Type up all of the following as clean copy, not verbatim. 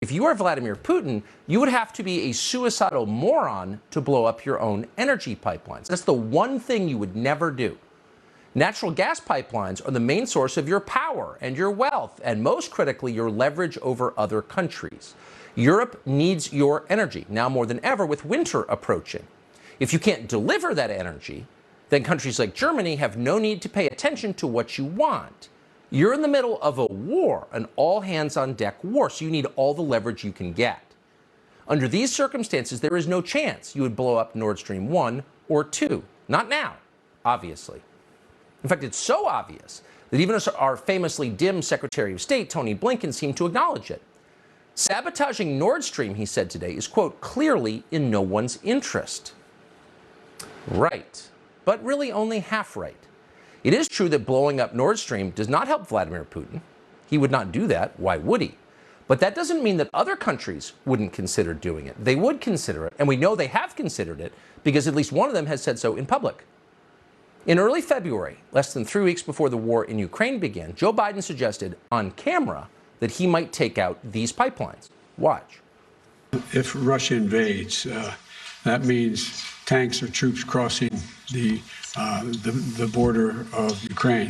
If you are Vladimir Putin, you would have to be a suicidal moron to blow up your own energy pipelines. That's the one thing you would never do. Natural gas pipelines are the main source of your power and your wealth, and most critically, your leverage over other countries. Europe needs your energy, now more than ever with winter approaching. If you can't deliver that energy, then countries like Germany have no need to pay attention to what you want. You're in the middle of a war, an all-hands-on-deck war, so you need all the leverage you can get. Under these circumstances, there is no chance you would blow up Nord Stream 1 or 2. Not now, obviously. In fact, it's so obvious that even our famously dim Secretary of State, Tony Blinken, seemed to acknowledge it. Sabotaging Nord Stream, he said today, is, quote, clearly in no one's interest. Right, but really only half right. It is true that blowing up Nord Stream does not help Vladimir Putin. He would not do that. Why would he? But that doesn't mean that other countries wouldn't consider doing it. They would consider it, and we know they have considered it because at least one of them has said so in public. In early February, less than 3 weeks before the war in Ukraine began, Joe Biden suggested on camera that he might take out these pipelines. Watch. If Russia invades, that means tanks or troops crossing the border of Ukraine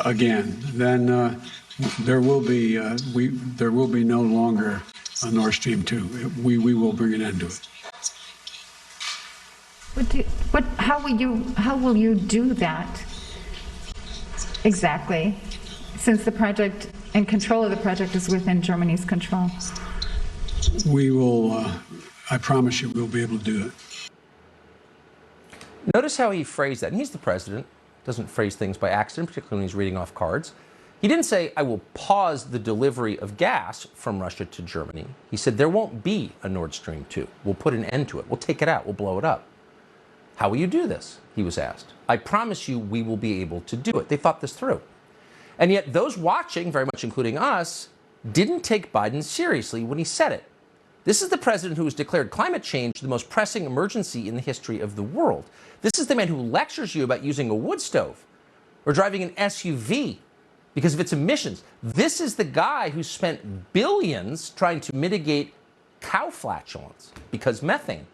again. Then there will be no longer a Nord Stream 2. We will bring an end to it. How will you do that exactly, since the project and control of the project is within Germany's control? We will, I promise you, we'll be able to do it. Notice how he phrased that. And he's the president, doesn't phrase things by accident, particularly when he's reading off cards. He didn't say, I will pause the delivery of gas from Russia to Germany. He said, there won't be a Nord Stream 2. We'll put an end to it. We'll take it out. We'll blow it up. How will you do this? He was asked. I promise you we will be able to do it. They thought this through. And yet those watching, very much including us, didn't take Biden seriously when he said it. This is the president who has declared climate change the most pressing emergency in the history of the world. This is the man who lectures you about using a wood stove or driving an SUV because of its emissions. This is the guy who spent billions trying to mitigate cow flatulence because methane.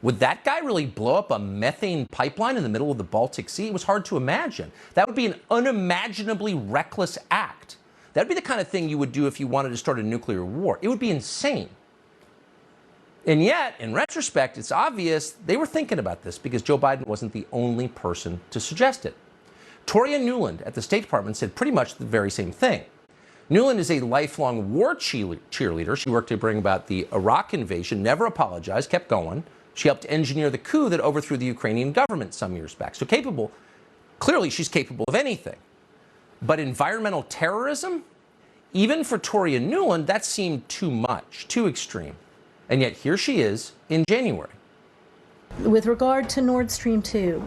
Would that guy really blow up a methane pipeline in the middle of the Baltic Sea? It was hard to imagine. That would be an unimaginably reckless act. That would be the kind of thing you would do if you wanted to start a nuclear war. It would be insane. And yet, in retrospect, it's obvious they were thinking about this because Joe Biden wasn't the only person to suggest it. Toria Nuland at the State Department said pretty much the very same thing. Nuland is a lifelong war cheerleader. She worked to bring about the Iraq invasion, never apologized, kept going. She helped engineer the coup that overthrew the Ukrainian government some years back. So clearly she's capable of anything. But environmental terrorism, even for Toria Nuland, that seemed too much, too extreme. And yet here she is in January. With regard to Nord Stream 2,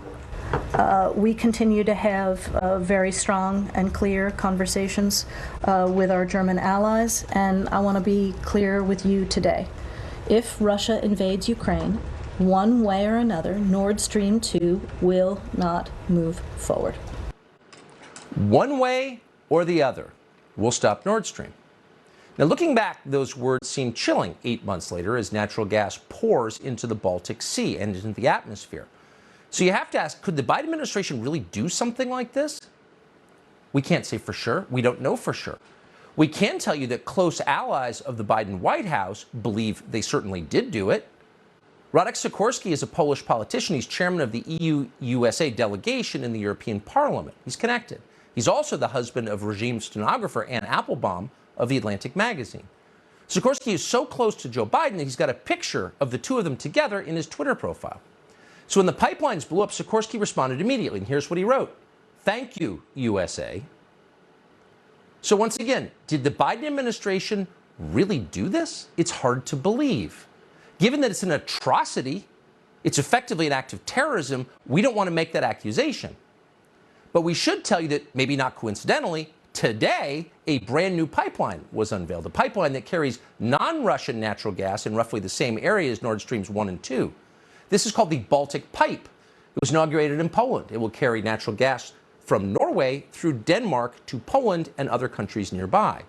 we continue to have very strong and clear conversations with our German allies, and I want to be clear with you today. If Russia invades Ukraine, one way or another, Nord Stream 2 will not move forward. One way or the other, we'll stop Nord Stream. Now, looking back, those words seem chilling 8 months later as natural gas pours into the Baltic Sea and into the atmosphere. So you have to ask, could the Biden administration really do something like this? We can't say for sure. We don't know for sure. We can tell you that close allies of the Biden White House believe they certainly did do it. Radek Sikorski is a Polish politician. He's chairman of the EU-USA delegation in the European Parliament. He's connected. He's also the husband of regime stenographer Ann Applebaum of The Atlantic magazine. Sikorski is so close to Joe Biden that he's got a picture of the two of them together in his Twitter profile. So when the pipelines blew up, Sikorski responded immediately, and here's what he wrote. Thank you, USA. So once again, did the Biden administration really do this? It's hard to believe. Given that it's an atrocity, it's effectively an act of terrorism, we don't want to make that accusation. But we should tell you that, maybe not coincidentally, today a brand new pipeline was unveiled, a pipeline that carries non-Russian natural gas in roughly the same area as Nord Streams 1 and 2. This is called the Baltic Pipe. It was inaugurated in Poland. It will carry natural gas from Norway through Denmark to Poland and other countries nearby.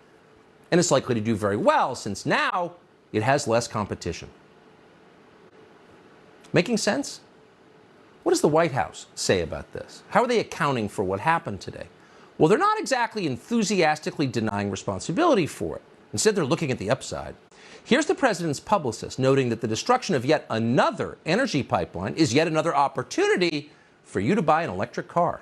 And it's likely to do very well since now it has less competition. Making sense? What does the White House say about this? How are they accounting for what happened today? Well, they're not exactly enthusiastically denying responsibility for it. Instead, they're looking at the upside. Here's the president's publicist noting that the destruction of yet another energy pipeline is yet another opportunity for you to buy an electric car.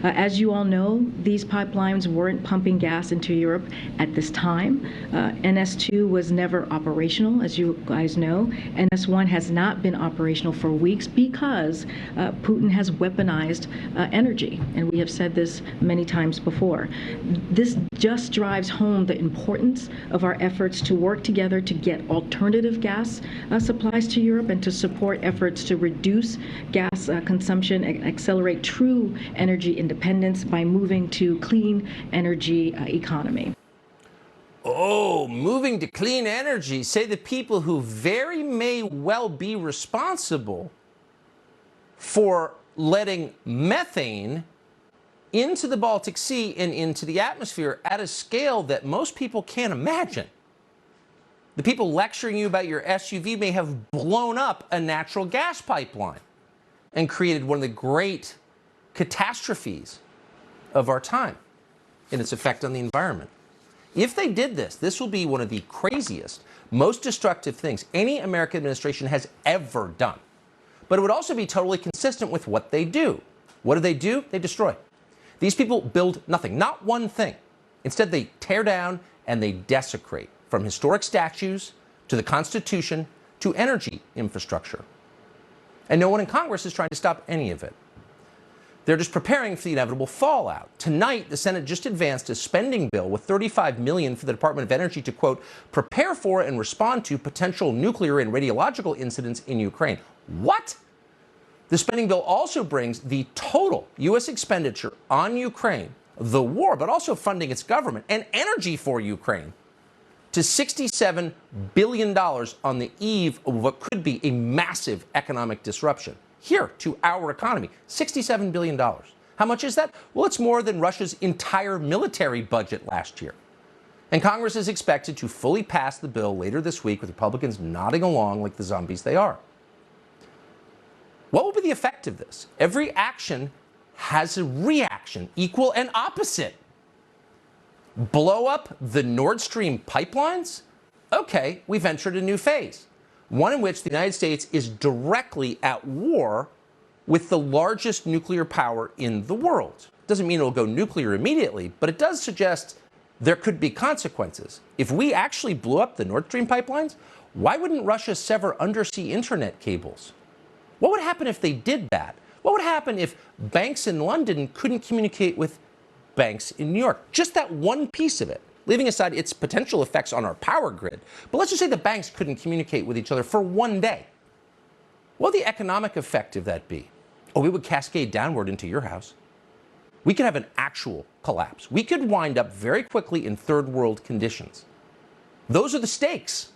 As you all know, these pipelines weren't pumping gas into Europe at this time. NS2 was never operational, as you guys know. NS1 has not been operational for weeks because Putin has weaponized energy, and we have said this many times before. This just drives home the importance of our efforts to work together to get alternative gas supplies to Europe and to support efforts to reduce gas consumption and accelerate true energy independence by moving to clean energy economy. Oh, moving to clean energy, say the people who very may well be responsible for letting methane into the Baltic Sea and into the atmosphere at a scale that most people can't imagine. The people lecturing you about your SUV may have blown up a natural gas pipeline and created one of the great catastrophes of our time in its effect on the environment. If they did this, this will be one of the craziest, most destructive things any American administration has ever done. But it would also be totally consistent with what they do. What do? They destroy. These people build nothing, not one thing. Instead, they tear down and they desecrate, from historic statues to the Constitution to energy infrastructure. And no one in Congress is trying to stop any of it. They're just preparing for the inevitable fallout. Tonight, the Senate just advanced a spending bill with $35 million for the Department of Energy to, quote, prepare for and respond to potential nuclear and radiological incidents in Ukraine. What? The spending bill also brings the total U.S. expenditure on Ukraine, the war, but also funding its government and energy for Ukraine, to $67 billion on the eve of what could be a massive economic disruption. Here, to our economy, $67 billion. How much is that? Well, it's more than Russia's entire military budget last year. And Congress is expected to fully pass the bill later this week, with Republicans nodding along like the zombies they are. What will be the effect of this? Every action has a reaction, equal and opposite. Blow up the Nord Stream pipelines? Okay, we've entered a new phase, one in which the United States is directly at war with the largest nuclear power in the world. Doesn't mean it'll go nuclear immediately, but it does suggest there could be consequences. If we actually blew up the Nord Stream pipelines, why wouldn't Russia sever undersea internet cables? What would happen if they did that? What would happen if banks in London couldn't communicate with banks in New York? Just that one piece of it, leaving aside its potential effects on our power grid. But let's just say the banks couldn't communicate with each other for one day. What would the economic effect of that be? Oh, we would cascade downward into your house. We could have an actual collapse. We could wind up very quickly in third world conditions. Those are the stakes.